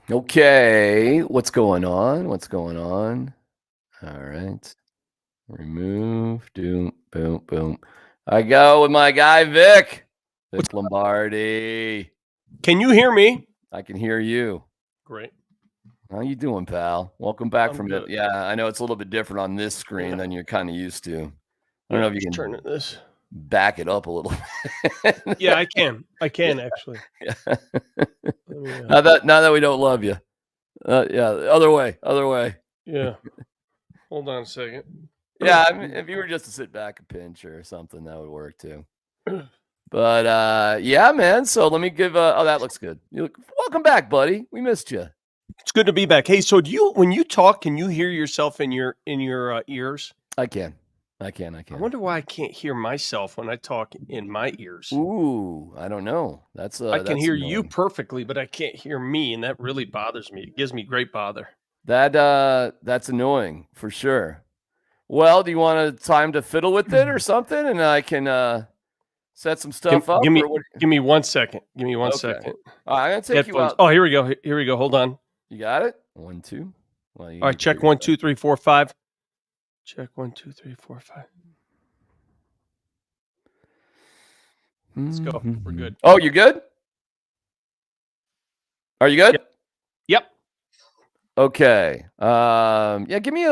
Okay, what's going on? What's going on? All right. Remove. Doom. Boom. Boom. I go with my guy Vic. What's Vic Lombardi. Can you hear me? I can hear you. Great. How you doing, pal? Welcome back I'm from it. good. Yeah, I know it's a little bit different on this screen Yeah. than you're kind of used to. I don't Yeah, know I'm if you just can turning this. back it up a little bit. Yeah, I can. I can actually. Yeah. Let me, Now that we don't love you. Yeah, other way. yeah. Hold on a second. Yeah, I mean, if you were just to sit back and pinch or something, that would work too. But yeah, man. So let me give. Oh, that looks good. Welcome back, buddy. We missed you. It's good to be back. Hey, so when you talk, can you hear yourself in your ears? I can. I I wonder why I can't hear myself when I talk in my ears. Ooh, I don't know. That's I can hear you annoying. perfectly, but I can't hear me, and that really bothers me. It gives me great bother. That's annoying for sure. Well, do you want a time to fiddle with it or something, and I can set some Give, stuff up, give me or what? give me 1 second. Give me one Okay. second. I'm gonna take you Headphones. out. Oh, here we go. Here we go. Hold on. You got it. 1, 2. Well, you All need right, to put check your 1, 2, 3, 4, 5. Check 1, 2, 3, 4, 5. Let's go. We're good. Oh, you good? Are you good? Yep. Yep. Okay. Yeah, give me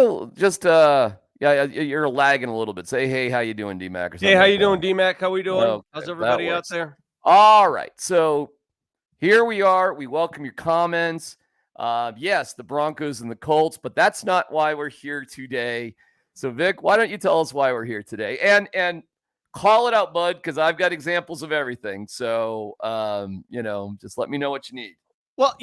you're lagging a little bit. Say, hey, how you doing, DMAC, or Hey, something how like you doing, DMAC? How we doing? that. How's Okay, that everybody out works. there? All right. So here we are. We welcome your comments. Yes, the Broncos and the Colts, but that's not why we're here today. So, Vic, why don't you tell us why we're here today? And call it out, bud, because I've got examples of everything. So just let me know what you need. Well,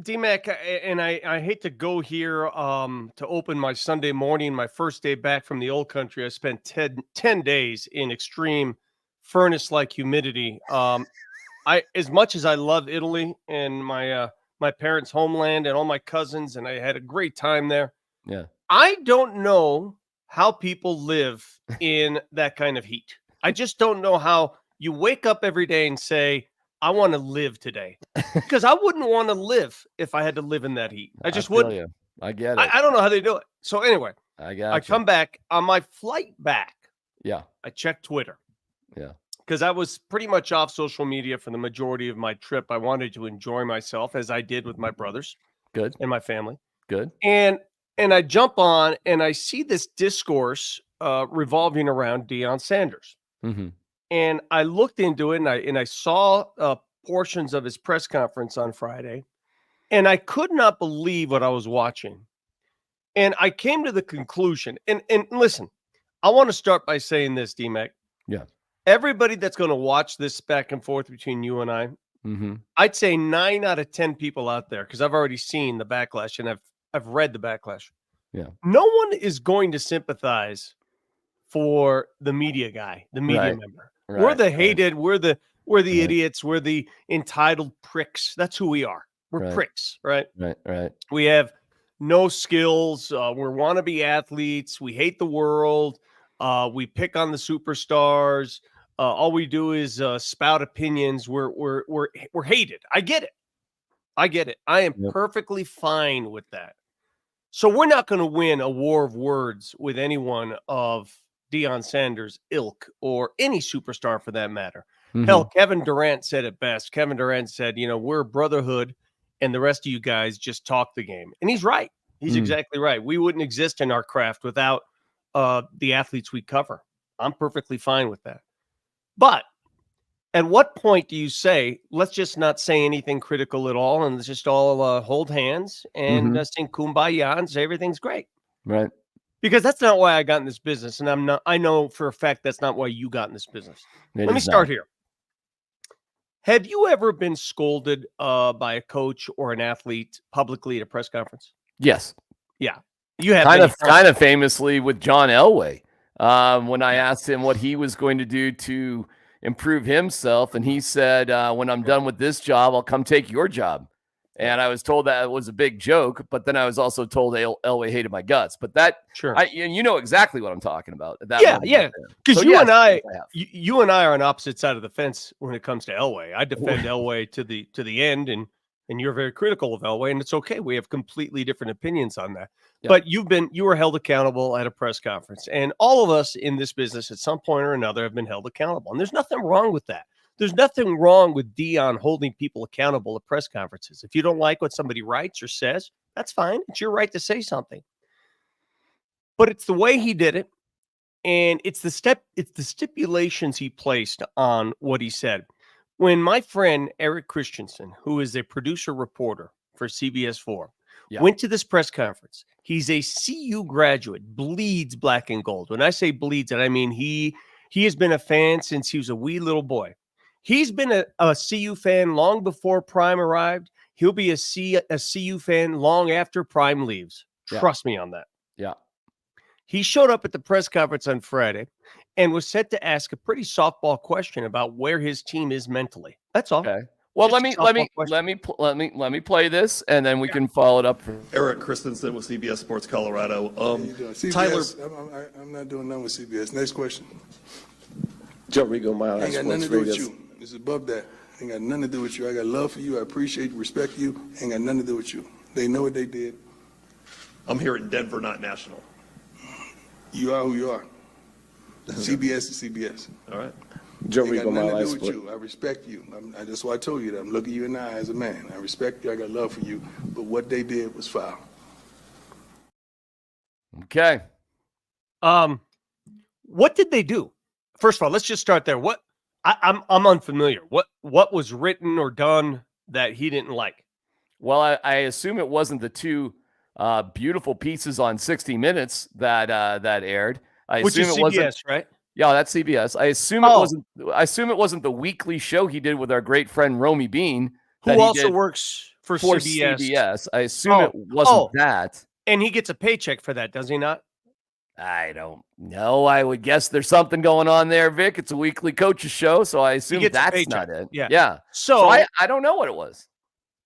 DMAC, and I hate to go here to open my Sunday morning, my first day back from the old country. I spent 10 days in extreme furnace-like humidity. As much as I love Italy and my parents' homeland and all my cousins, and I had a great time there. Yeah. I don't know how people live in that kind of heat. I just don't know how you wake up every day and say, I want to live today. Because I wouldn't want to live if I had to live in that heat. I I just feel wouldn't. you. I get I, it. I don't know how they do it. So anyway, I I got you. come back on my flight back. Yeah. I checked Twitter. Yeah. Because I was pretty much off social media for the majority of my trip. I wanted to enjoy myself as I did with my brothers Good. and my family. Good. And I jump on and I see this discourse revolving around Deion Sanders. Mm-hmm. And I looked into it and I saw portions of his press conference on Friday. And I could not believe what I was watching. And I came to the conclusion. And listen, I want to start by saying this, DMAC. Yeah. Everybody that's going to watch this back and forth between you and Mm-hmm. I'd say 9 out of 10 people out there, because I've already seen the backlash and I've read the backlash. Yeah. No one is going to sympathize for the media guy, the media Right. member. Right. We're the hated, we're the Right. idiots, we're the entitled pricks. That's who we are. We're Right. pricks, right? Right. We have no skills. We're wannabe athletes. We hate the world. We pick on the superstars. All we do is spout opinions. We're hated. I get it. I am Yep. perfectly fine with that. So we're not going to win a war of words with anyone of Deion Sanders' ilk or any superstar for that matter. Mm-hmm. Hell, Kevin Durant said it best. Kevin Durant said, we're a brotherhood and the rest of you guys just talk the game. And he's right. He's exactly right. We wouldn't exist in our craft without the athletes we cover. I'm perfectly fine with that. But at what point do you say, let's just not say anything critical at all and let's just all hold hands and sing Kumbaya and say everything's great? Right. Because that's not why I got in this business. And I know for a fact that's not why you got in this business. Let me start here. Have you ever been scolded by a coach or an athlete publicly at a press conference? Yes. Yeah. You have kind of famously with John Elway. When I asked him what he was going to do to improve himself, and he said, when I'm done with this job, I'll come take your job. And I was told that it was a big joke, but then I was also told Elway hated my guts. But that, sure, and you know exactly what I'm talking about. Yeah. Because you and I are on opposite side of the fence when it comes to Elway. I defend Elway to the end, and and you're very critical of Elway, and it's okay. We have completely different opinions on that. Yeah. But you were held accountable at a press conference, and all of us in this business at some point or another have been held accountable, and there's nothing wrong with that. There's nothing wrong with Deion holding people accountable at press conferences. If you don't like what somebody writes or says, that's fine. It's your right to say something. But it's the way he did it, and it's the stipulations he placed on what he said. When my friend Eric Christensen, who is a producer reporter for CBS 4, went to this press conference, he's a CU graduate, bleeds black and gold. When I say bleeds, and I mean he has been a fan since he was a wee little boy. He's been a CU fan long before Prime arrived. He'll be a CU fan long after Prime leaves. Trust me on that. Yeah. He showed up at the press conference on Friday and was set to ask a pretty softball question about where his team is mentally. That's all. Okay. Well, Just let a me play this, and then we can follow it up. Eric Christensen with CBS Sports Colorado. CBS, Tyler, I'm not doing nothing with CBS. Next question. Joe Rigo, Mile High Ain't got nothing Sports to do with Radio. you. This is above that. Ain't got nothing to do with you. I got love for you. I appreciate you, respect you. Ain't got nothing to do with you. They know what they did. I'm here in Denver, not national. You are who you are. CBS is CBS. All right. Joe Ain't got Rigo, nothing Mile to High do with Sports. you. I respect you. That's why I told you that. I'm looking you in the eye as a man. I respect you. I got love for you. But what they did was foul. Okay. What did they do? First of all, let's just start there. I'm unfamiliar. What was written or done that he didn't like? Well, I assume it wasn't the two beautiful pieces on 60 Minutes that aired. Which is assume it wasn't. CBS, right? Yeah, that's CBS. I assume it wasn't the weekly show he did with our great friend Romy Bean, Who also works for CBS. I assume it wasn't that. And he gets a paycheck for that, does he not? I don't know. I would guess there's something going on there, Vic. It's a weekly coaches show, so I assume that's not it. Yeah. So I don't know what it was.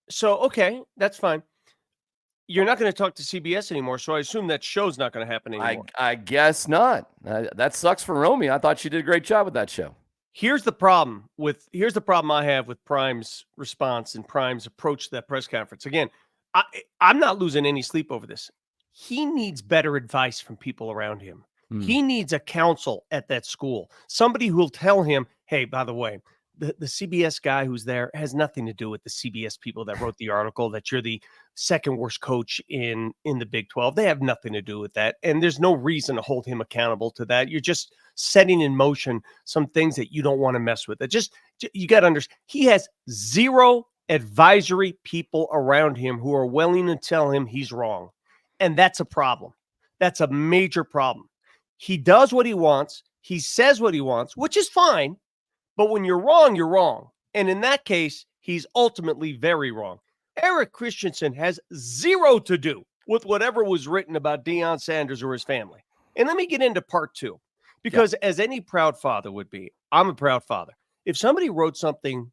So, okay, that's fine. You're not going to talk to CBS anymore, so I assume that show's not going to happen anymore. I guess not. That sucks for Romy. I thought she did a great job with that show. Here's the problem I have with Prime's response and Prime's approach to that press conference. Again, I'm not losing any sleep over this. He needs better advice from people around him. He needs a counsel at that school. Somebody who will tell him, hey, by the way, the CBS guy who's there has nothing to do with the CBS people that wrote the article that you're the second worst coach in the Big 12. They have nothing to do with that. And there's no reason to hold him accountable to that. You're just setting in motion some things that you don't want to mess with. You got to understand, he has zero advisory people around him who are willing to tell him he's wrong. And that's a problem. That's a major problem. He does what he wants. He says what he wants, which is fine. But when you're wrong, you're wrong. And in that case, he's ultimately very wrong. Eric Christensen has zero to do with whatever was written about Deion Sanders or his family. And let me get into part two, because as any proud father would be, I'm a proud father. If somebody wrote something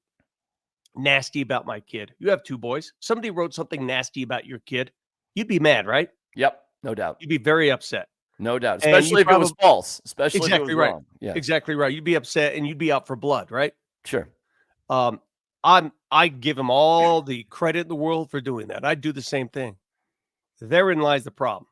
nasty about my kid, you have two boys, somebody wrote something nasty about your kid, you'd be mad, right? Yep, no doubt. You'd be very upset. No doubt, especially if it was false. Especially exactly if it was right. wrong. Yeah, exactly right. You'd be upset and you'd be out for blood, right? Sure. I give him all the credit in the world for doing that. I'd do the same thing. Therein lies the problem.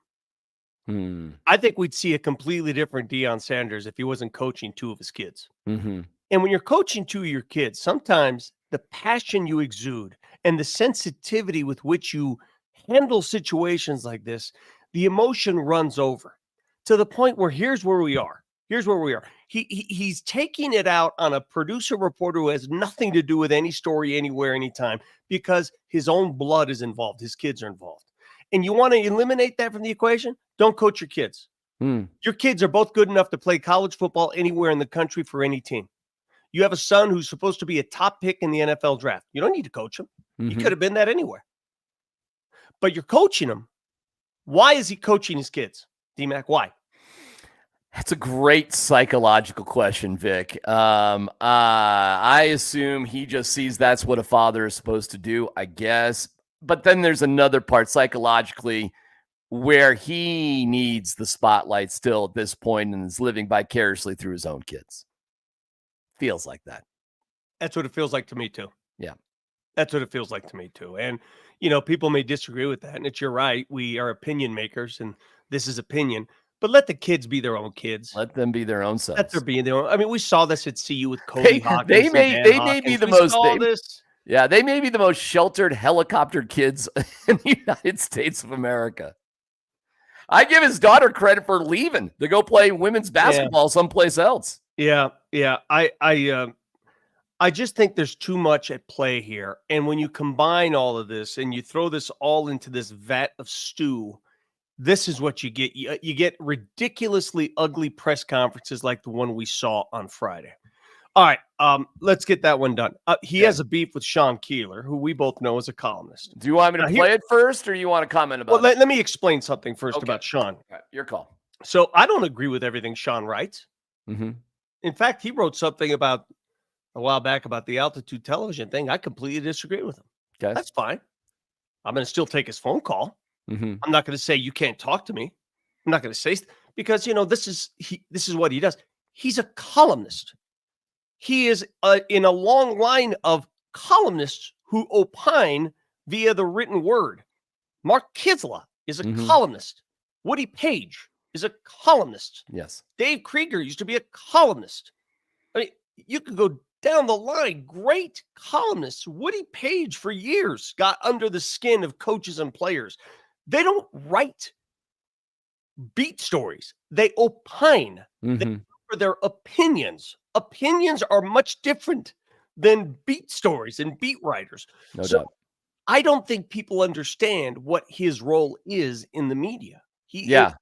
I think we'd see a completely different Deion Sanders if he wasn't coaching two of his kids. Mm-hmm. And when you're coaching two of your kids, sometimes the passion you exude and the sensitivity with which you handle situations like this, the emotion runs over to the point where here's where we are. He's taking it out on a producer reporter who has nothing to do with any story, anywhere, anytime, because his own blood is involved. His kids are involved. And you want to eliminate that from the equation? Don't coach your kids. Your kids are both good enough to play college football anywhere in the country for any team. You have a son who's supposed to be a top pick in the NFL draft. You don't need to coach him. He could have been that anywhere. But you're coaching him. Why is he coaching his kids? D-Mac, why? That's a great psychological question, Vic. I assume he just sees that's what a father is supposed to do, I guess. But then there's another part psychologically where he needs the spotlight still at this point and is living vicariously through his own kids. Feels like that. That's what it feels like to me too. Yeah. That's what it feels like to me too. And, people may disagree with that. And you're right. We are opinion makers and this is opinion, but let the kids be their own kids. Let them be their own Let selves. them be their own. I mean, we saw this at CU with Cody Hawkins. They may be the most. Yeah, they may be the most sheltered helicopter kids in the United States of America. I give his daughter credit for leaving to go play women's basketball someplace else. Yeah. I just think there's too much at play here. And when you combine all of this and you throw this all into this vat of stew, this is what you get. You get ridiculously ugly press conferences like the one we saw on Friday. All right, let's get that one done. He has a beef with Sean Keeler, who we both know is a columnist. Do you want me to play it first, or you want to comment about it? Well, let me explain something first about Sean. Right, your call. So I don't agree with everything Sean writes. Mm-hmm. In fact, he wrote something about a while back about the altitude television thing. I completely disagree with him. Okay. That's fine. I'm going to still take his phone call. Mm-hmm. I'm not going to say you can't talk to me. I'm not going to say because this is what he does. He's a columnist. He is in a long line of columnists who opine via the written word. Mark Kisla is a columnist. Woody Page is a columnist. Yes. Dave Krieger used to be a columnist. I mean, you could go down the line. Great columnists. Woody Page for years got under the skin of coaches and players. They don't write beat stories. They opine. They offer their opinions. Opinions are much different than beat stories and beat writers. No doubt. I don't think people understand what his role is in the media. Yeah.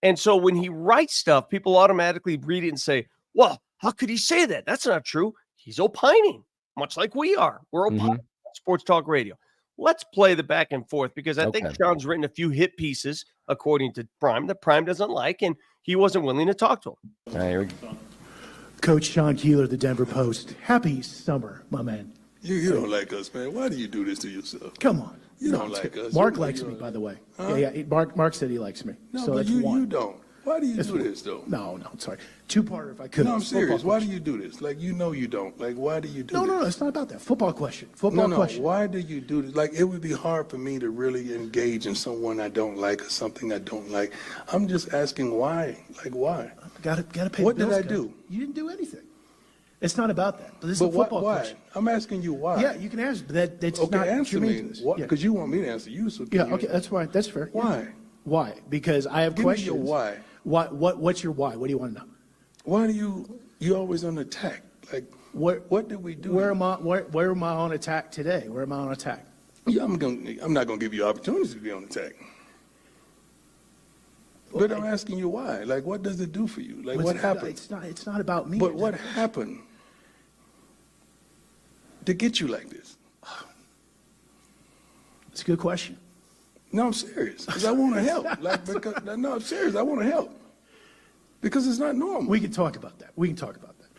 And so when he writes stuff, people automatically read it and say, well, how could he say that? That's not true. He's opining, much like we are. We're opining on Sports Talk Radio. Let's play the back and forth because I think Sean's written a few hit pieces, according to Prime, that Prime doesn't like, and he wasn't willing to talk to him. All right, here we go. Coach Sean Keeler, the Denver Post. Happy summer, my man. You don't like us, man. Why do you do this to yourself? Come on. You don't like us. Mark likes me, by the way. Huh? Yeah. Mark said he likes me. No, so but that's you one. don't. Why do you do this, though? No, sorry. Two-parter if I could. No, I'm serious. Football Why do question. you do this? Like, you don't. Like, why do you do this? No, it's not about that. Football question. No, why do you do this? Like, it would be hard for me to really engage in someone I don't like or something I don't like. I'm just asking why. Like, why? Gotta pay What the bills, did I Coach. do? You didn't do anything. It's not about that. But this is But a football why? question. I'm asking you why. Yeah, you can answer. That's Okay, not answer me. Yeah. Because you want me to answer you. So Yeah, okay, that's fine. That's fair. Why? Why? Because I have Give questions. me your why. What's your why? What do you want to know? Why do you always on attack? Like, what did we do? Where am I on attack today? Where am I on attack? Yeah, I'm not gonna give you opportunities to be on attack. But I'm asking you why. Like, what does it do for you? Like, what happened? It's not about me. But what happened to get you like this? It's a good question. No, I'm serious. Because I want to help. No, I'm serious. I want to help. Because it's not normal. We can talk about that.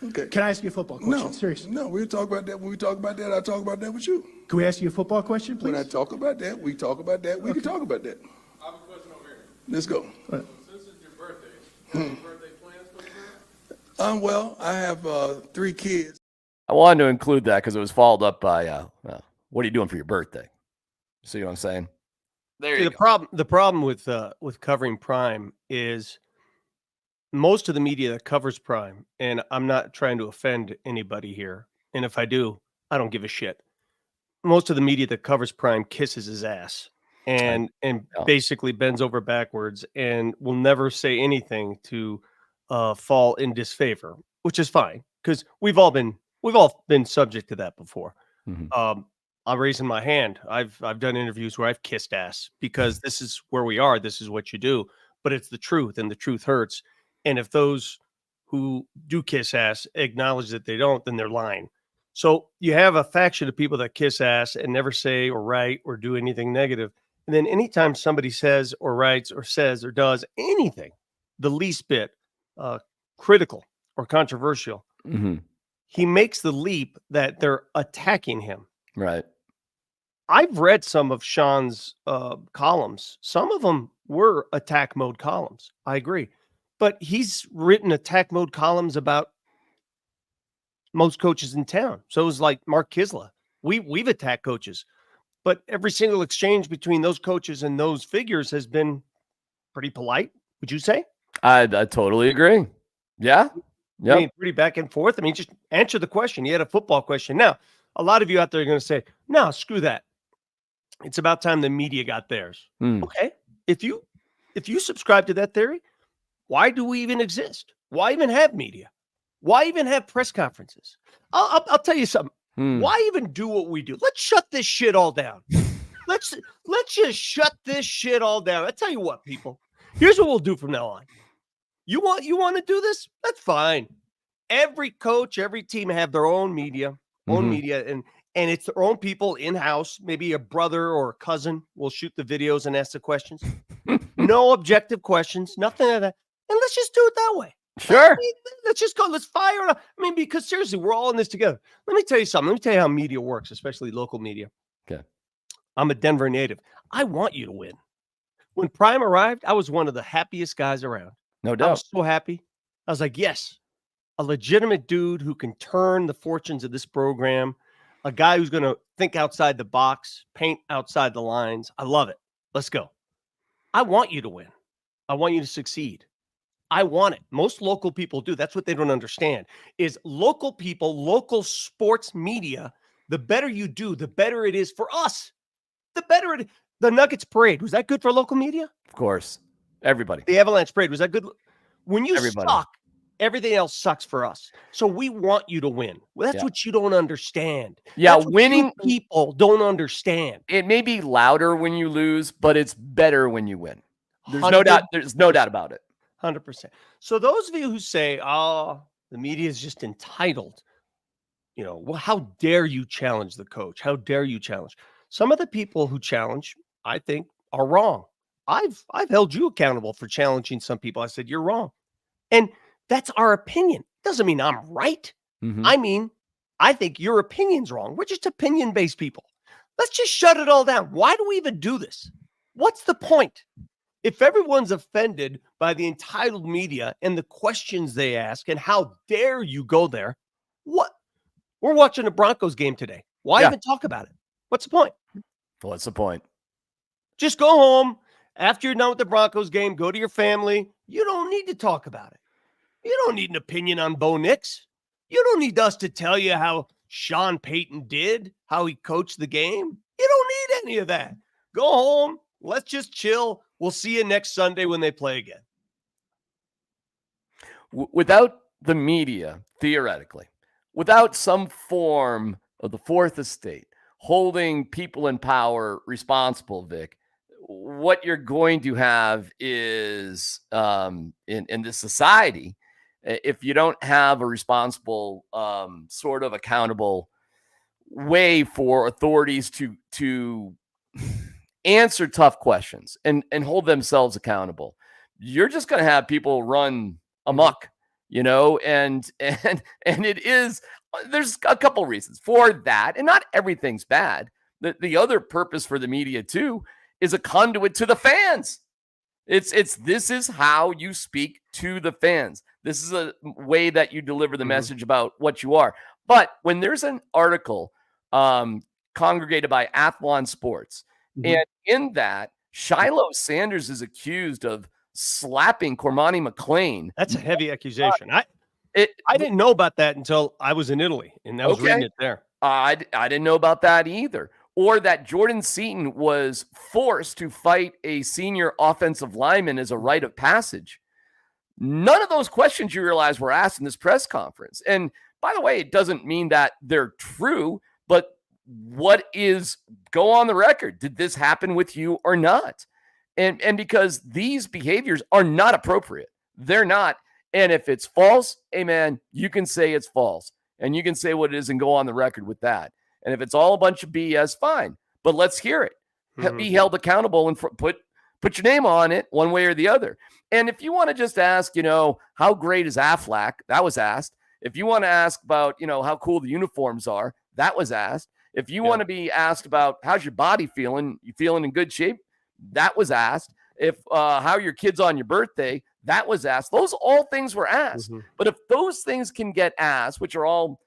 Okay. Can I ask you a football question? No, Seriously. No, we'll talk about that. When we talk about that, I'll talk about that with you. Can we ask you a football question, please? When I talk about that, we talk about that. We can talk about that. I have a question over here. Let's go. Since it's your birthday, do you have any birthday plans for the birthday? Well, I have 3 kids. I wanted to include that because it was followed up by, what are you doing for your birthday? See what I'm saying? There you go. The problem with covering Prime is most of the media that covers Prime, and I'm not trying to offend anybody here, and if I do, I don't give a shit. Most of the media that covers Prime kisses his ass and basically bends over backwards and will never say anything to fall in disfavor, which is fine because we've all been subject to that before. Mm-hmm. I'm raising my hand. I've done interviews where I've kissed ass because this is where we are. This is what you do, but it's the truth, and the truth hurts. And if those who do kiss ass acknowledge that they don't, then they're lying. So you have a faction of people that kiss ass and never say or write or do anything negative. And then anytime somebody says or writes or says or does anything, the least bit critical or controversial, he makes the leap that they're attacking him. Right. I've read some of Sean's columns. Some of them were attack mode columns. I agree. But he's written attack mode columns about most coaches in town. So it was like Mark Kisla. We've attacked coaches, but every single exchange between those coaches and those figures has been pretty polite. Would you say? I totally agree. Yeah. I mean, pretty back and forth. I mean, just answer the question. You had a football question. Now, a lot of you out there are going to say, no, screw that. It's about time the media got theirs. Okay. If you subscribe to that theory, why do we even exist? Why even have media? Why even have press conferences? I'll tell you something. Why even do what we do? Let's shut this shit all down. Let's just shut this shit all down. I tell you what, people. Here's what we'll do from now on. You want to do this? That's fine. Every coach, every team have their own media, and it's their own people in-house. Maybe a brother or a cousin will shoot the videos and ask the questions. No objective questions, nothing like that. And let's just do it that way. Sure. Let's just go. Let's fire it up. I mean, because seriously, we're all in this together. Let me tell you something. Let me tell you how media works, especially local media. Okay. I'm a Denver native. I want you to win. When Prime arrived, I was one of the happiest guys around. No I doubt. was so happy. I was like, yes, a legitimate dude who can turn the fortunes of this program, a guy who's going to think outside the box, paint outside the lines. I love it. Let's go. I want you to win. I want you to succeed. I want it. Most local people do. That's what they don't understand is local people, local sports media, the better you do, the better it is for us. The better it. The Nuggets parade, was that good for local media? Of course. Everybody. The Avalanche parade, was that good? When you Everybody. suck, everything else sucks for us. So we want you to win. Well, that's what you don't understand. Yeah, That's what winning people don't understand. it may be louder when you lose, but it's better when you win. There's no 100 doubt. There's no doubt about it. 100%. So those of you who say, oh, the media is just entitled, well, how dare you challenge the coach? How dare you challenge? Some of the people who challenge, I think, are wrong. I've held you accountable for challenging some people. I said, you're wrong. And that's our opinion. Doesn't mean I'm right. I mean, I think your opinion's wrong. We're just opinion-based people. Let's just shut it all down. Why do we even do this? What's the point? If everyone's offended by the entitled media and the questions they ask and how dare you go there, what? We're watching a Broncos game today. Why even talk about it? What's the point? What's the point? Just go home. After you're done with the Broncos game, go to your family. You don't need to talk about it. You don't need an opinion on Bo Nix. You don't need us to tell you how Sean Payton did, how he coached the game. You don't need any of that. Go home. Let's just chill. We'll see you next Sunday when they play again. Without the media, theoretically, without some form of the fourth estate holding people in power responsible, Vic, what you're going to have is in this society, if you don't have a responsible sort of accountable way for authorities to answer tough questions and hold themselves accountable, you're just going to have people run amok, and it is, there's a couple reasons for that, and not everything's bad. The other purpose for the media too is a conduit to the fans. This is how you speak to the fans. This is a way that you deliver the message about what you are. But when there's an article congregated by Athlon Sports, and in that, Shiloh Sanders is accused of slapping Cormani McLean. That's a heavy accusation. I didn't know about that until I was in Italy, and I was reading it there. I didn't know about that either. Or that Jordan Seaton was forced to fight a senior offensive lineman as a rite of passage. None of those questions, you realize, were asked in this press conference. And by the way, it doesn't mean that they're true, but go on the record. Did this happen with you or not? And because these behaviors are not appropriate. They're not. And if it's false, hey man, you can say it's false. And you can say what it is and go on the record with that. And if it's all a bunch of BS, fine. But let's hear it. Be held accountable and put your name on it one way or the other. And if you want to just ask, how great is Aflac? That was asked. If you want to ask about, how cool the uniforms are, that was asked. If you want to be asked about how's your body feeling, you feeling in good shape, that was asked. If how your kids on your birthday, that was asked. Those all things were asked. But if those things can get asked, which are all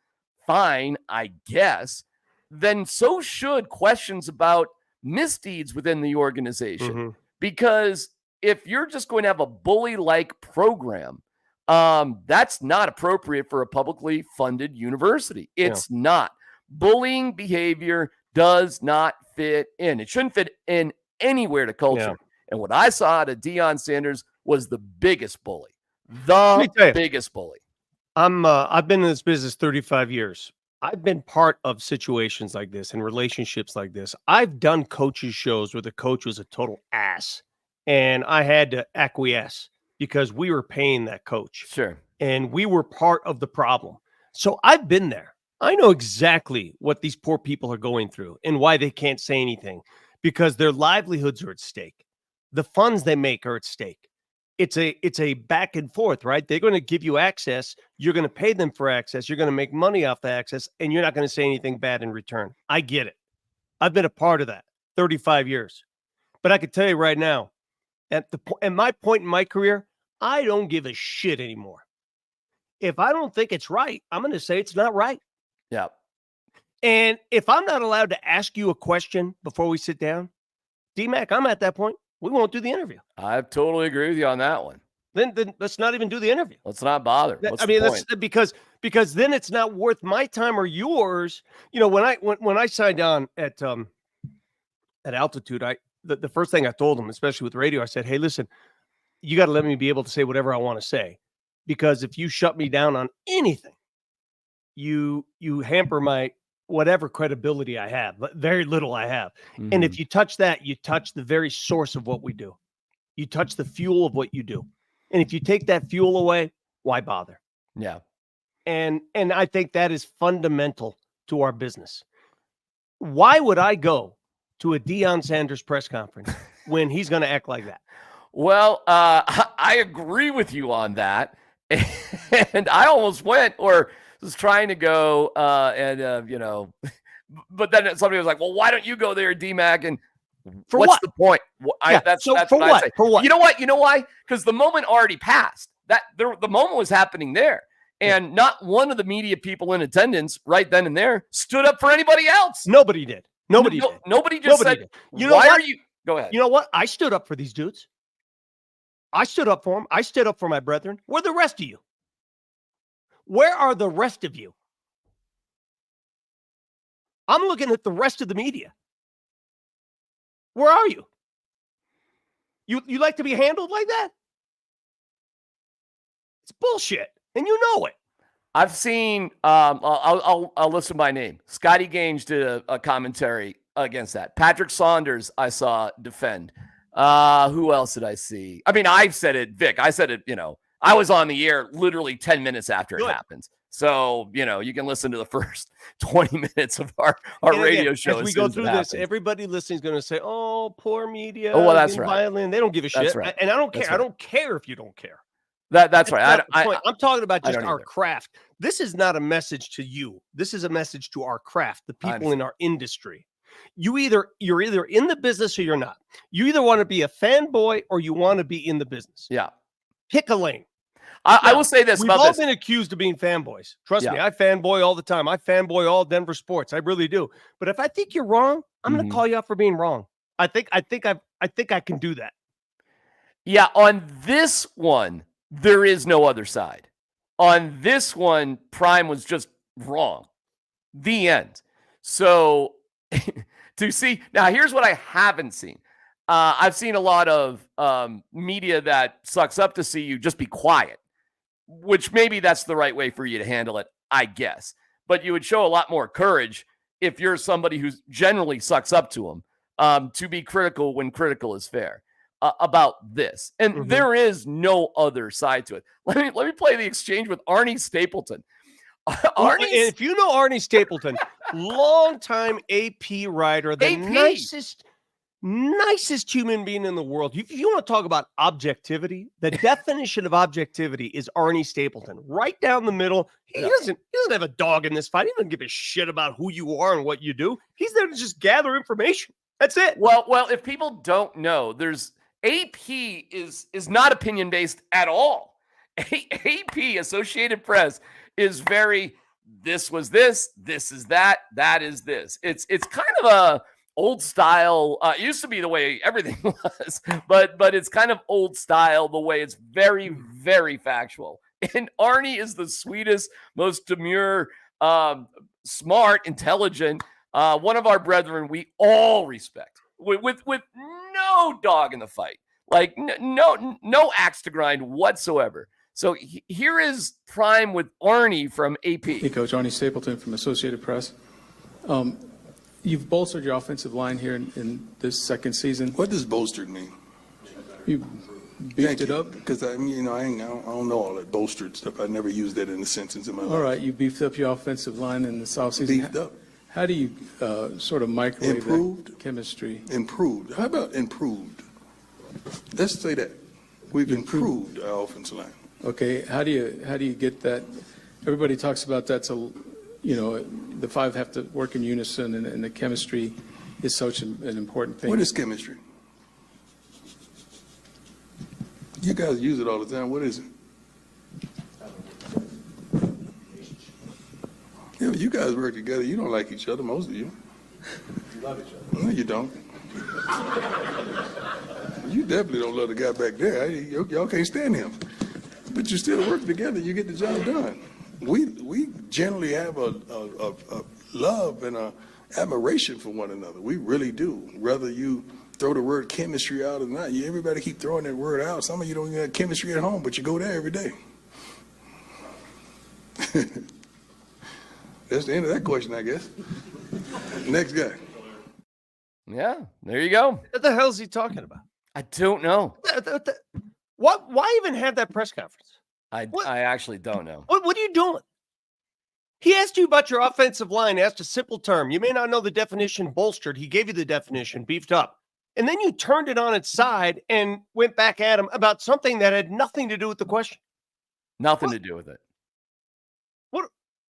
fine, I guess, then so should questions about misdeeds within the organization. Mm-hmm. Because if you're just going to have a bully-like program, that's not appropriate for a publicly funded university. It's not. Bullying behavior does not fit in. It shouldn't fit in anywhere to culture. Yeah. And what I saw out of Deion Sanders was the biggest bully. The biggest bully. I've been in this business 35 years. I've been part of situations like this and relationships like this. I've done coaches shows where the coach was a total ass and I had to acquiesce because we were paying that coach. Sure. And we were part of the problem. So I've been there. I know exactly what these poor people are going through and why they can't say anything because their livelihoods are at stake. The funds they make are at stake. It's a back and forth, right? They're going to give you access. You're going to pay them for access. You're going to make money off the access, and you're not going to say anything bad in return. I get it. I've been a part of that 35 years. But I can tell you right now, at my point in my career, I don't give a shit anymore. If I don't think it's right, I'm going to say it's not right. Yeah. And if I'm not allowed to ask you a question before we sit down, D-Mac, I'm at that point. We won't do the interview. I totally agree with you on that one. Then let's not even do the interview. Let's not bother. What's the point? Because then it's not worth my time or yours. You know, when I signed on at Altitude, the first thing I told them, especially with radio, I said, "Hey, listen, you got to let me be able to say whatever I want to say, because if you shut me down on anything, you hamper my whatever credibility I have, but very little I have. And if you touch that, you touch the very source of what we do. You touch the fuel of what you do. And if you take that fuel away, why bother?" Yeah. And I think that is fundamental to our business. Why would I go to a Deion Sanders press conference when he's going to act like that? Well, I agree with you on that. And I almost went or was trying to go but then somebody was like, "Well, why don't you go there, D-Mac?" And For what's what? the point? That's for what what? I say. For what? You know what? You know why? Because the moment already passed. The moment was happening there. And not one of the media people in attendance right then and there stood up for anybody else. Nobody did. Nobody did. Nobody just said, did. You know "Why what? are you?" Go ahead. You know what? I stood up for these dudes. I stood up for them. I stood up for my brethren. Where are the rest of you? Where are the rest of you? I'm looking at the rest of the media. Where are you? You like to be handled like that? It's bullshit, and you know it. I've seen. I'll listen by name. Scotty Gaines did a commentary against that. Patrick Saunders, I saw defend. Who else did I see? I mean, I've said it, Vic. I said it. I was on the air literally 10 minutes after it happened. So, you can listen to the first 20 minutes of our radio show. As we go through this, everybody listening is going to say, "Oh, poor media. Oh, well, that's right. Violin." They don't give a shit. That's right. And I don't care. That's right. I don't care if you don't care. That's right. I'm talking about just our either. craft. This is not a message to you. This is a message to our craft, the people in our industry. You're either in the business or you're not. You either want to be a fanboy or you want to be in the business. Yeah. Pick a lane. I will say this We've about all this. been accused of being fanboys. Trust me, I fanboy all the time. I fanboy all Denver sports. I really do. But if I think you're wrong, I'm going to call you out for being wrong. I think I can do that. Yeah, on this one, there is no other side. On this one, Prime was just wrong. The end. So to see now, here's what I haven't seen. I've seen a lot of media that sucks up to see you just be quiet, which maybe that's the right way for you to handle it, I guess. But you would show a lot more courage if you're somebody who generally sucks up to them to be critical when critical is fair about this. And there is no other side to it. Let me play the exchange with Arnie Stapleton. If you know Arnie Stapleton, longtime AP writer, the nicest human being in the world. If you want to talk about objectivity, the definition of objectivity is Arnie Stapleton. Right down the middle. He doesn't have a dog in this fight. He doesn't give a shit about who you are and what you do. He's there to just gather information. That's it. Well, if people don't know, there's AP is not opinion based at all. AP, Associated Press, is very this was this is that, that is this. It's kind of a old style. It used to be the way everything was, but it's kind of old style the way it's very, very factual. And Arnie is the sweetest, most demure, smart, intelligent, one of our brethren we all respect with no dog in the fight, like no axe to grind whatsoever. So here is Prime with Arnie from AP. Hey, Coach. Arnie Stapleton from Associated Press. You've bolstered your offensive line here in this second season. What does bolstered mean? You beefed it up? Because I don't know all that bolstered stuff. I never used that in a sentence in my life. All right, you beefed up your offensive line in this offseason. Beefed up. How do you sort of microwave Improved? that chemistry? Improved. How about improved? Let's say that. We've improved our offensive line. Okay, how do you get that? Everybody talks about that. So, the five have to work in unison, and the chemistry is such an important thing. What is chemistry? You guys use it all the time. What is it? Yeah, but you guys work together. You don't like each other, most of you. You love each other. No, you don't. You definitely don't love the guy back there. Y'all can't stand him. But you still work together. You get the job done. We generally have a love and a admiration for one another. We really do. Whether you throw the word chemistry out or not, everybody keep throwing that word out. Some of you don't even have chemistry at home, but you go there every day. That's the end of that question, I guess. Next guy. Yeah, there you go. What the hell is he talking about? I don't know. What? Why even have that press conference? I actually don't know. What are you doing? He asked you about your offensive line, asked a simple term. You may not know the definition bolstered. He gave you the definition, beefed up. And then you turned it on its side and went back at him about something that had nothing to do with the question. Nothing to do with it.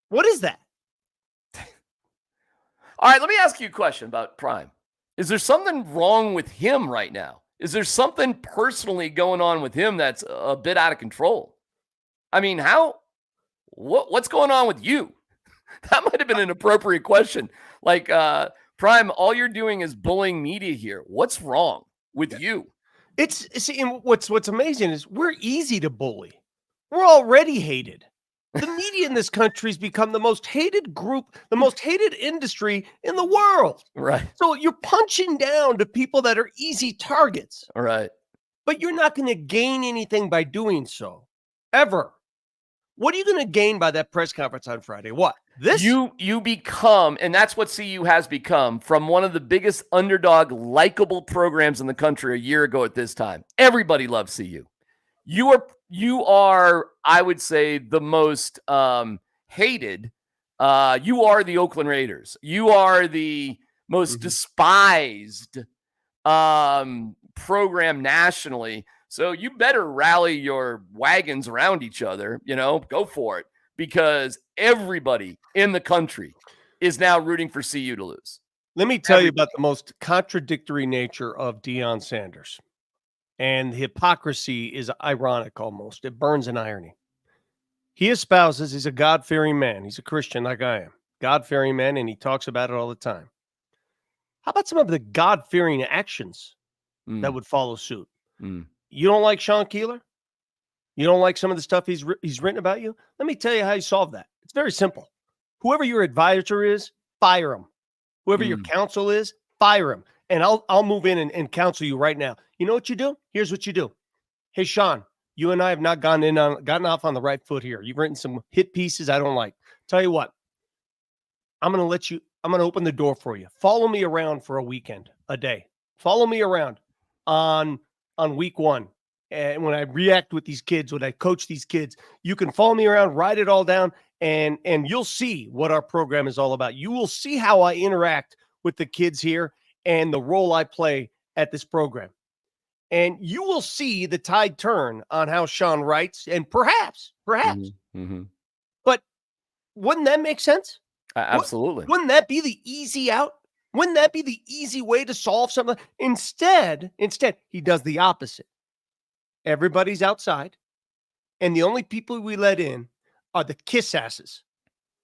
What is that? All right, let me ask you a question about Prime. Is there something wrong with him right now? Is there something personally going on with him that's a bit out of control? I mean, what's going on with you? That might have been an appropriate question. Like, Prime, all you're doing is bullying media here. What's wrong with you? And what's amazing is we're easy to bully. We're already hated. The media in this country has become the most hated group, the most hated industry in the world. Right. So you're punching down to people that are easy targets. All right. But you're not going to gain anything by doing so. Ever. What are you going to gain by that press conference on Friday? What? This? You become, and that's what CU has become, from one of the biggest underdog likable programs in the country a year ago at this time. Everybody loves CU. You are, I would say, the most hated. You are the Oakland Raiders. You are the most despised program nationally. So you better rally your wagons around each other, go for it, because everybody in the country is now rooting for CU to lose. Let me tell you about the most contradictory nature of Deion Sanders. And the hypocrisy is ironic almost. It burns in irony. He espouses he's a God-fearing man. He's a Christian like I am. God-fearing man, and he talks about it all the time. How about some of the God-fearing actions that would follow suit? You don't like Sean Keeler? You don't like some of the stuff he's written about you? Let me tell you how you solve that. It's very simple. Whoever your advisor is, fire him. Whoever your counsel is, fire him. And I'll move in and counsel you right now. You know what you do? Here's what you do. Hey, Sean, you and I have not gotten off on the right foot here. You've written some hit pieces I don't like. Tell you what, I'm going to open the door for you. Follow me around for a weekend, a day. Follow me around on week one. And when I react with these kids, when I coach these kids, you can follow me around, write it all down, and you'll see what our program is all about. You will see how I interact with the kids here and the role I play at this program. And you will see the tide turn on how Sean writes, and perhaps. But wouldn't that make sense? Absolutely. Wouldn't that be the easy out? Wouldn't that be the easy way to solve something? Instead, he does the opposite. Everybody's outside, and the only people we let in are the kiss asses.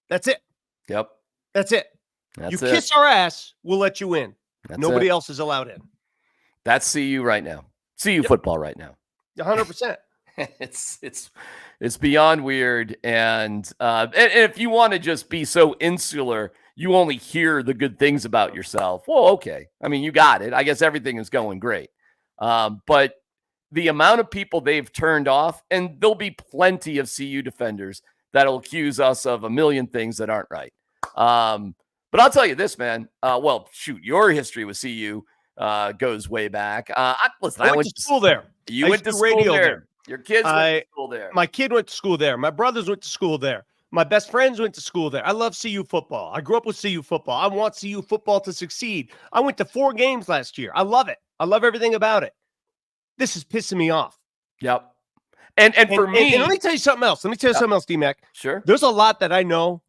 That's it. Yep. That's it. That's you it. kiss our ass, we'll let you in. That's Nobody it. else is allowed in. That's CU right now. CU football right now. 100%. It's beyond weird. And if you want to just be so insular, you only hear the good things about yourself. Well, okay. I mean, you got it. I guess everything is going great. But the amount of people they've turned off, and there'll be plenty of CU defenders that'll accuse us of a million things that aren't right. But I'll tell you this, man. Your history with CU goes way back. Listen, I went to school there. You went to school there. Your kids went to school there. My kid went to school there. My brothers went to school there. My best friends went to school there. I love CU football. I grew up with CU football. I want CU football to succeed. I went to 4 games last year. I love it. I love everything about it. This is pissing me off. Yep. And for me, and let me tell you something else. Something else, D-Mac. Sure. There's a lot that I know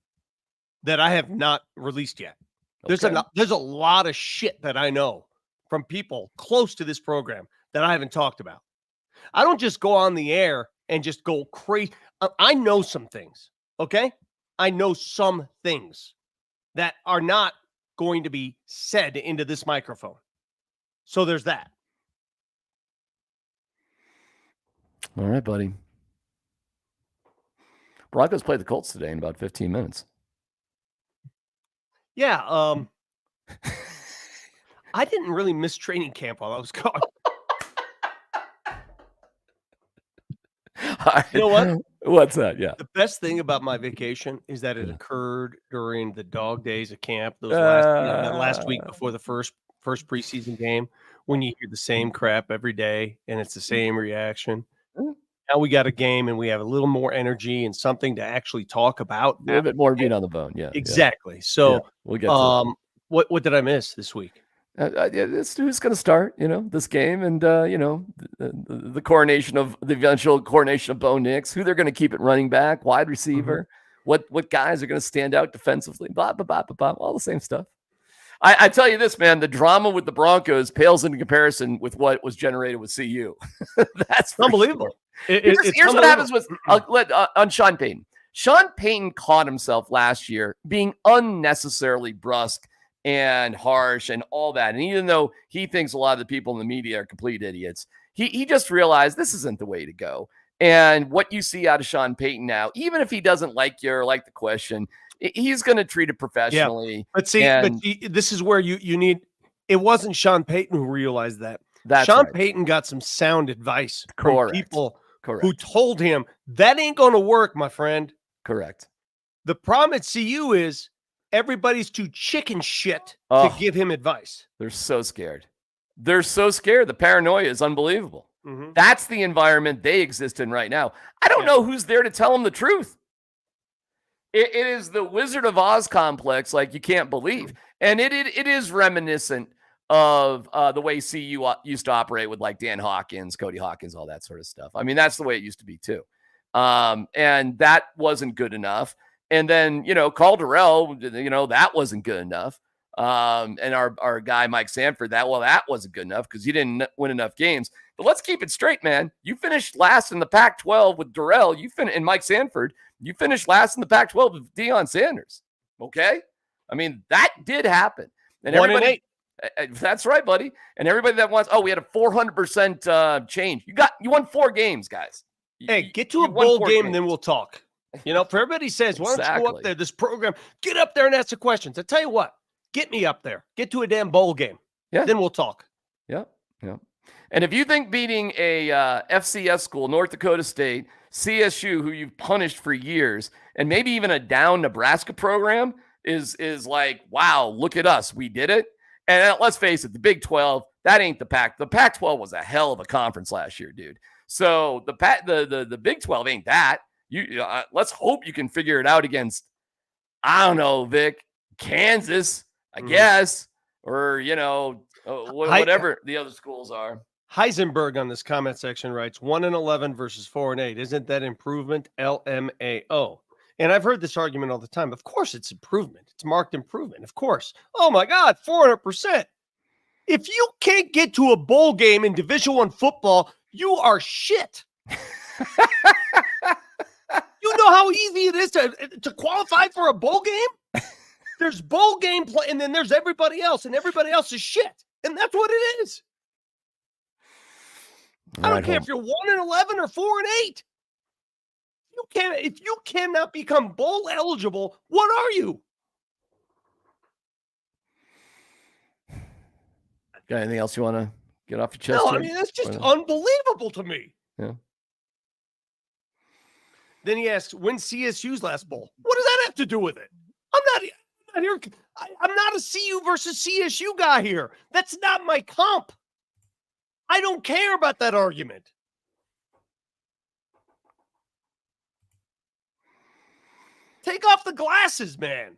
that I have not released yet. There's Okay. a lot of shit that I know from people close to this program that I haven't talked about. I don't just go on the air and just go crazy. I know some things, okay? I know some things that are not going to be said into this microphone. So there's that. All right, buddy. Broncos play the Colts today in about 15 minutes. Yeah, I didn't really miss training camp while I was gone. You know what? What's that? Yeah. The best thing about my vacation is that it occurred during the dog days of camp, those that last week before the first preseason game, when you hear the same crap every day and it's the same reaction. Now we got a game and we have a little more energy and something to actually talk about. A little bit more meat on the bone. Yeah. Exactly. Yeah. So We'll get to what did I miss this week? who's going to start, this game, and the eventual coronation of Bo Nix, who they're going to keep at running back, wide receiver, what guys are going to stand out defensively, blah, blah, blah, blah, blah, all the same stuff. I tell you this, man, the drama with the Broncos pales in comparison with what was generated with CU. That's unbelievable. Sure. Here's what happens with on Sean Payton. Sean Payton caught himself last year being unnecessarily brusque and harsh and all that. And even though he thinks a lot of the people in the media are complete idiots, he just realized this isn't the way to go. And what you see out of Sean Payton now, even if he doesn't like you or like the question, he's going to treat it professionally. Yeah. But see, this is where you need. It wasn't Sean Payton who realized that. Sean Payton got some sound advice from people who told him that ain't going to work, my friend. Correct. The problem at CU is everybody's too chicken shit to give him advice. They're so scared. The paranoia is unbelievable. Mm-hmm. That's the environment they exist in right now. I don't know who's there to tell them the truth. It is the Wizard of Oz complex like you can't believe. And it is reminiscent of the way CU used to operate with like Dan Hawkins, Cody Hawkins, all that sort of stuff. I mean, that's the way it used to be too. And that wasn't good enough. And then, Calderell, that wasn't good enough. And our guy, Mike Sanford, that wasn't good enough because he didn't win enough games. But let's keep it straight, man. You finished last in the Pac-12 with Durrell. And Mike Sanford. You finished last in the Pac-12 with Deion Sanders. Okay? I mean, that did happen. And 1-8. That's right, buddy. And everybody that wants, we had a 400% change. You won 4 games, guys. Hey, get to a bowl game and then we'll talk. For everybody says, why don't you go up there, this program, get up there and ask the questions. I tell you what, get me up there. Get to a damn bowl game. Yeah. Then we'll talk. Yeah. Yeah. And if you think beating a FCS school, North Dakota State, CSU, who you've punished for years, and maybe even a down Nebraska program is like, wow, look at us. We did it. And let's face it, the Big 12, that ain't the Pac. The Pac-12 was a hell of a conference last year, dude. So the Big 12 ain't that. Let's hope you can figure it out against, I don't know, Vic, Kansas, I guess, or, whatever the other schools are. Heisenberg on this comment section writes 1-11 versus 4-8. Isn't that improvement? LMAO. And I've heard this argument all the time. Of course it's improvement. It's marked improvement. Of course. Oh my God, 400%. If you can't get to a bowl game in Division I football, you are shit. You know know how easy it is to qualify for a bowl game? There's bowl game play, and then there's everybody else, and everybody else is shit. And that's what it is. I don't care if you're 1-11 or 4-8. If you cannot become bowl eligible, what are you? Got anything else you want to get off your chest? No, here? I mean, that's just unbelievable to me. Yeah. Then he asks, when's CSU's last bowl? What does that have to do with it? I'm not here. I'm not a CU versus CSU guy here. That's not my comp. I don't care about that argument. Take off the glasses, man.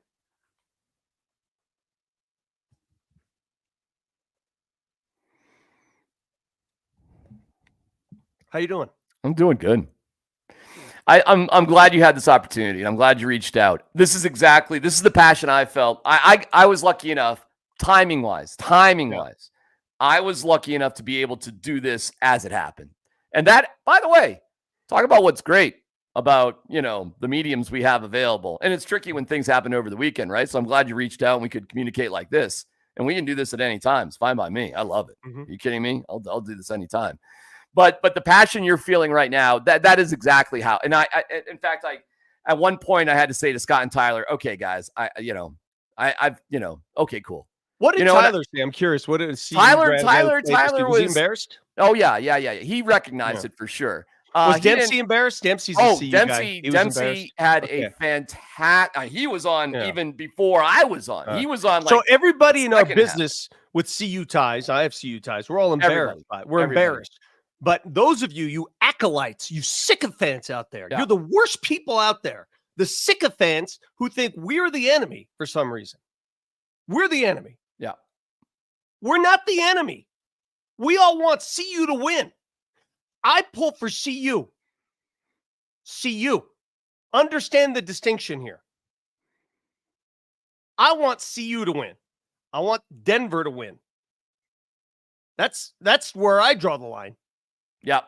How you doing? I'm doing good. I'm glad you had this opportunity, and I'm glad you reached out. This is the passion I felt. I was lucky enough, timing wise, I was lucky enough to be able to do this as it happened. And that, by the way, talk about what's great about, the mediums we have available. And it's tricky when things happen over the weekend, right? So I'm glad you reached out and we could communicate like this. And we can do this at any time. It's fine by me. I love it. Are you kidding me? I'll do this anytime. But the passion you're feeling right now, that is exactly how. And I in fact, at one point I had to say to Scott and Tyler, okay, guys, okay, cool. What did Tyler say? I'm curious. What did Tyler was he embarrassed? Oh yeah. He recognized it for sure. Was Dempsey embarrassed? Dempsey's a CU guy. Dempsey had a fantastic. He was on even before I was on. He was on. So everybody in our business with CU ties, I have CU ties. We're all embarrassed. We're embarrassed. But those of you acolytes, you sycophants out there, you're the worst people out there. The sycophants who think we're the enemy for some reason. We're the enemy. Yeah. We're not the enemy. We all want CU to win. I pull for CU. CU. Understand the distinction here. I want CU to win. I want Denver to win. That's where I draw the line. Yep.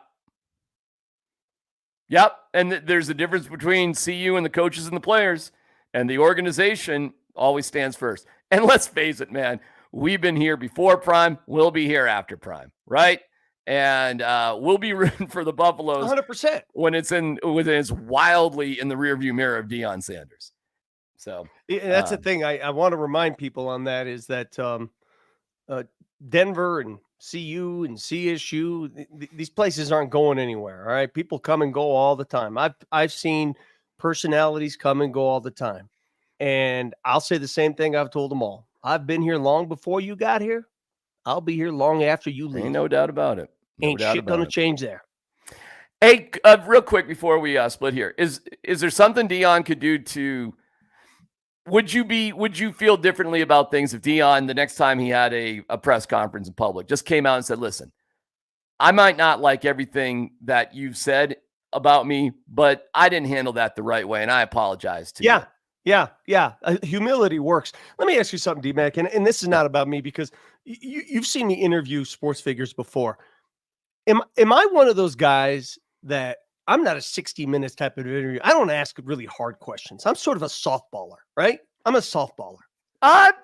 And there's a difference between CU and the coaches and the players, and the organization always stands first. And let's face it, man, we've been here before Prime. We'll be here after Prime, right? And we'll be rooting for the Buffaloes 100% when it's wildly in the rearview mirror of Deion Sanders. So that's the thing. I want to remind people on that is that Denver and CU and CSU, these places aren't going anywhere. All right. People come and go all the time. I've seen personalities come and go all the time. And I'll say the same thing I've told them all. I've been here long before you got here. I'll be here long after you leave. Ain't no doubt about it. Ain't shit gonna change there. Hey, real quick before we split here, is there something Deion could do to? Would you feel differently about things if Deion, the next time he had a press conference in public, just came out and said, "Listen, I might not like everything that you've said about me, but I didn't handle that the right way, and I apologize to you." Yeah. Humility works. Let me ask you something, D-Mac, and this is not about me because you've seen me interview sports figures before. Am I one of those guys that I'm not a 60 minutes type of interview? I don't ask really hard questions. I'm sort of a softballer, right? I'm a softballer.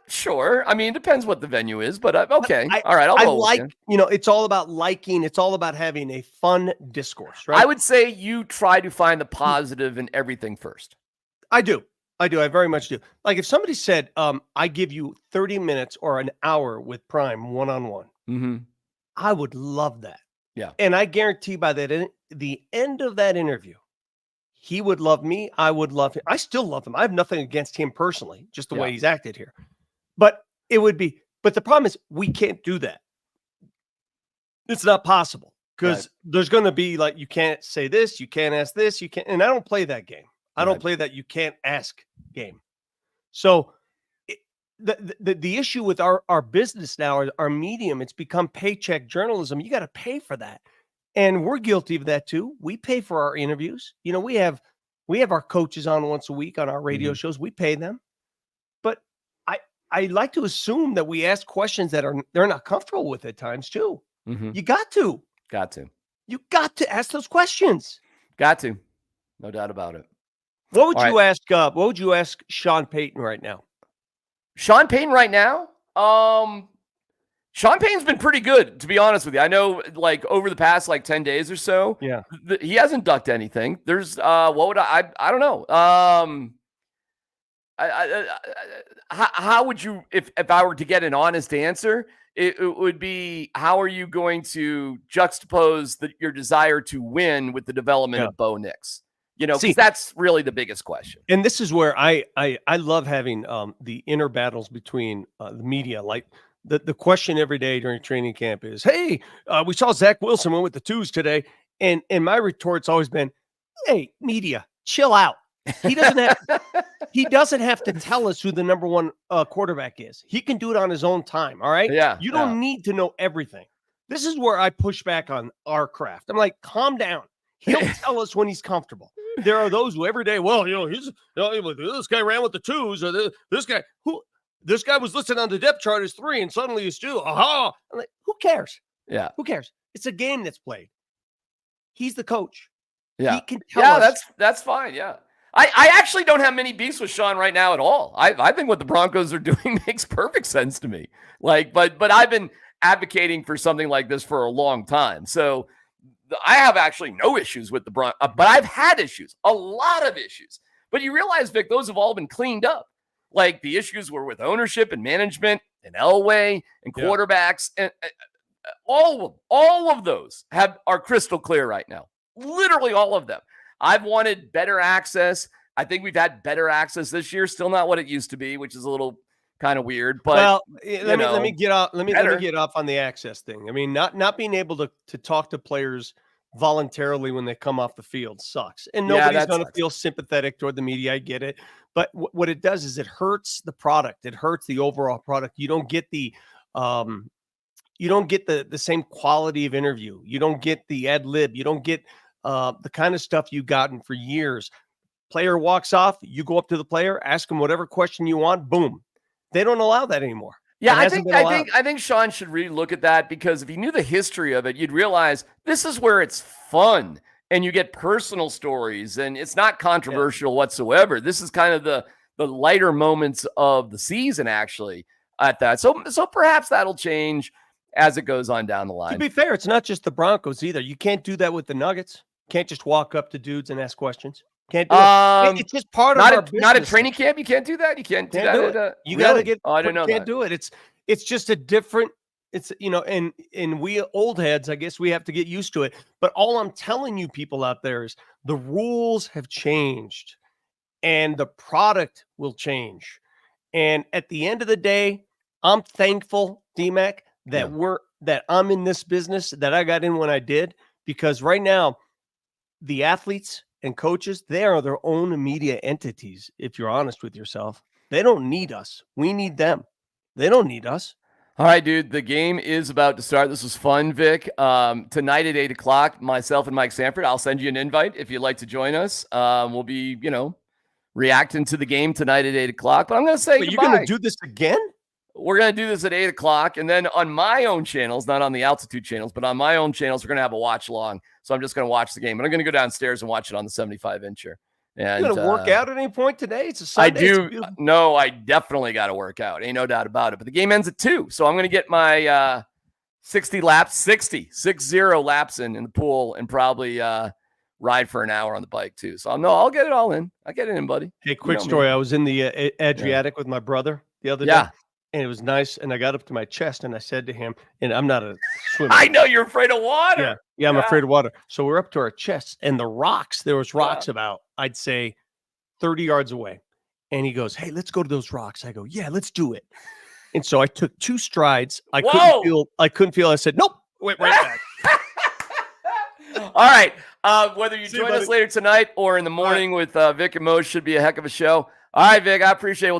Sure. I mean, it depends what the venue is, but okay. All right. I like, it's all about liking. It's all about having a fun discourse, right? I would say you try to find the positive in everything first. I do. I very much do. Like if somebody said, I give you 30 minutes or an hour with Prime one-on-one, I would love that. Yeah. And I guarantee by the end of that interview, he would love me. I would love him. I still love him. I have nothing against him personally, just the way he's acted here. But the problem is we can't do that. It's not possible because there's going to be like, you can't say this, you can't ask this, you can't. And I don't play that game. I don't play that you can't ask game. So the issue with our business now, our medium, it's become paycheck journalism. You got to pay for that. And we're guilty of that too. We pay for our interviews. We have our coaches on once a week on our radio shows. We pay them. But I like to assume that we ask questions that they're not comfortable with at times too. You got to. You got to ask those questions. Got to. No doubt about it. What would All you ask? What would you ask Sean Payton right now? Sean Payton right now? Sean Payton's been pretty good, to be honest with you. I know, like, over the past, 10 days or so, Yeah. He hasn't ducked anything. There's, what would I don't know. How would you, if I were to get an honest answer, it would be, how are you going to juxtapose your desire to win with the development of Bo Nix? Because that's really the biggest question. And this is where I love having the inner battles between the media. Like the question every day during training camp is, hey, we saw Zach Wilson went with the twos today. And my retort's always been, hey, media, chill out. He doesn't have to tell us who the number one quarterback is. He can do it on his own time. All right. Yeah. You don't need to know everything. This is where I push back on our craft. I'm like, calm down. He'll tell us when he's comfortable. There are those who every day, well, this guy ran with the twos, or this guy was listed on the depth chart as 3, and suddenly he's 2. Aha! I'm like, who cares? Yeah. Who cares? It's a game that's played. He's the coach. Yeah. He can tell us. That's fine. Yeah. I actually don't have many beefs with Sean right now at all. I think what the Broncos are doing makes perfect sense to me. But I've been advocating for something like this for a long time. So I have actually no issues with the Broncos, but I've had issues, a lot of issues. But you realize, Vic, those have all been cleaned up. Like, the issues were with ownership and management and Elway and quarterbacks, and all of those are crystal clear right now. Literally all of them. I've wanted better access. I think we've had better access this year. Still not what it used to be, which is a little kind of weird. But let me get off on the access thing. I mean, not being able to talk to players voluntarily when they come off the field sucks, and nobody's going to feel sympathetic toward the media. I get it, but what it does is it hurts the product. It hurts the overall product. You don't get the same quality of interview. You don't get the ad lib. You don't get the kind of stuff you've gotten for years. Player walks off, you go up to the player, ask him whatever question you want. Boom. They don't allow that anymore. Yeah, I think Sean should really look at that, because if you knew the history of it, you'd realize this is where it's fun and you get personal stories and it's not controversial whatsoever. This is kind of the lighter moments of the season, actually, at that. So perhaps that'll change as it goes on down the line. To be fair, it's not just the Broncos either. You can't do that with the Nuggets. Can't just walk up to dudes and ask questions. Can't do it. It's just part of our business. Not at training camp. You can't do that. You can't do that. You got to get. Oh, I don't know. Can't do it. It's just a different. It's and we old heads, I guess we have to get used to it. But all I'm telling you, people out there, is the rules have changed, and the product will change. And at the end of the day, I'm thankful, D-Mac, that I'm in this business, that I got in when I did, because right now, the athletes and coaches, they are their own media entities. If you're honest with yourself, they don't need us. We need them. They don't need us. All right, dude, the game is about to start. This was fun, Vic. Tonight at 8:00, myself and Mike Sanford, I'll send you an invite if you'd like to join us. We'll be, reacting to the game tonight at 8:00, but I'm going to say goodbye. You're going to do this again? We're going to do this at 8:00, and then on my own channels, not on the Altitude channels, but on my own channels, we're going to have a watch along. So I'm just going to watch the game, and I'm going to go downstairs and watch it on the 75-incher. And you going to work out at any point today? It's a Sunday. I do. No, I definitely got to work out. Ain't no doubt about it. But the game ends at 2, so I'm going to get my 60 laps in the pool, and probably ride for an hour on the bike too. So I'll get it all in. I get it in, buddy. Hey, quick story. I was in the Adriatic with my brother the other day. And it was nice. And I got up to my chest and I said to him, and I'm not a swimmer. I know you're afraid of water. Yeah, I'm afraid of water. So we're up to our chests, and the rocks, there was rocks about, I'd say 30 yards away. And he goes, hey, let's go to those rocks. I go, yeah, let's do it. And so I took 2 strides. I couldn't feel. I said, nope, went right back. All right. Whether you join us later tonight or in the morning with Vic and Mo, should be a heck of a show. All right, Vic, I appreciate it. We'll talk.